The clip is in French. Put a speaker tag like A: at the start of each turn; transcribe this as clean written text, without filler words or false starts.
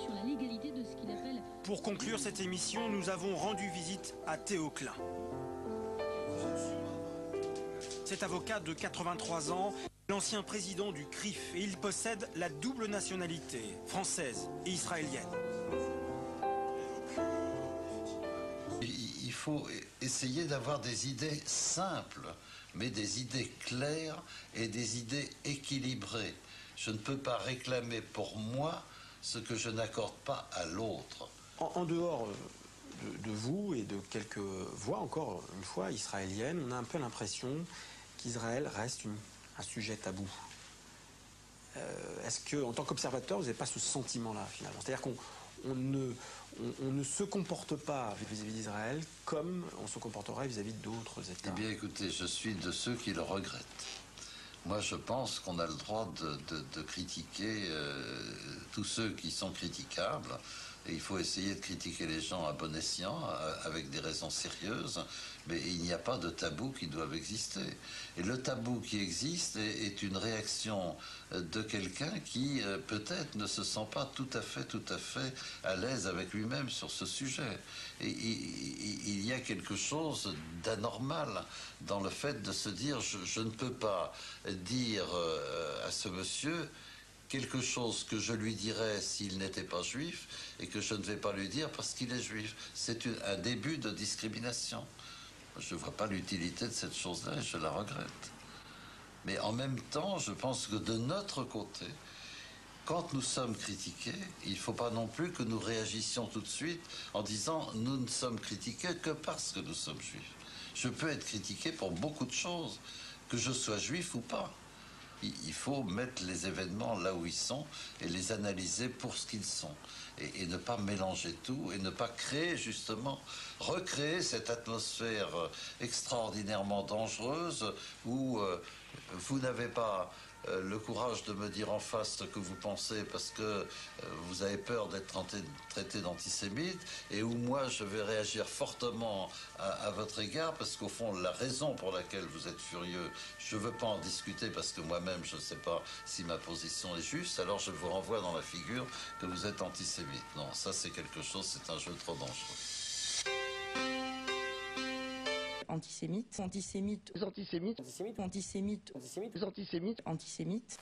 A: sur la légalité de ce qu'il appelle...
B: Pour conclure cette émission, nous avons rendu visite à Théo Klein. Cet avocat de 83 ans, l'ancien président du CRIF, et il possède la double nationalité, française et israélienne.
C: Il faut essayer d'avoir des idées simples, mais des idées claires et des idées équilibrées. Je ne peux pas réclamer pour moi ce que je n'accorde pas à l'autre.
B: En dehors de vous et de quelques voix, encore une fois, israéliennes, on a un peu l'impression qu'Israël reste un sujet tabou. Est-ce que, en tant qu'observateur, vous n'avez pas ce sentiment-là, finalement? C'est-à-dire qu'on ne se comporte pas vis-à-vis d'Israël comme on se comporterait vis-à-vis d'autres États.
C: Eh bien, écoutez, je suis de ceux qui le regrettent. Moi, je pense qu'on a le droit de critiquer tous ceux qui sont critiquables. Et il faut essayer de critiquer les gens à bon escient, avec des raisons sérieuses, mais il n'y a pas de tabou qui doivent exister. Et le tabou qui existe est une réaction de quelqu'un qui, peut-être, ne se sent pas tout à fait à l'aise avec lui-même sur ce sujet. Et il y a quelque chose d'anormal dans le fait de se dire je ne peux pas dire à ce monsieur quelque chose que je lui dirais s'il n'était pas juif et que je ne vais pas lui dire parce qu'il est juif. C'est un début de discrimination. Je ne vois pas l'utilité de cette chose-là et je la regrette. Mais en même temps, je pense que de notre côté, quand nous sommes critiqués, il ne faut pas non plus que nous réagissions tout de suite en disant « nous ne sommes critiqués que parce que nous sommes juifs ». Je peux être critiqué pour beaucoup de choses, que je sois juif ou pas. Il faut mettre les événements là où ils sont et les analyser pour ce qu'ils sont. Et ne pas mélanger tout et ne pas créer justement, recréer cette atmosphère extraordinairement dangereuse où vous n'avez pas le courage de me dire en face ce que vous pensez parce que vous avez peur d'être traité d'antisémite et où moi je vais réagir fortement à votre égard parce qu'au fond la raison pour laquelle vous êtes furieux, je ne veux pas en discuter parce que moi-même je ne sais pas si ma position est juste, alors je vous renvoie dans la figure que vous êtes antisémite. Non, ça c'est quelque chose, c'est un jeu trop dangereux.
D: Antisémite, antisémite, antisémite, antisémite, antisémite, antisémite, antisémite, antisémite.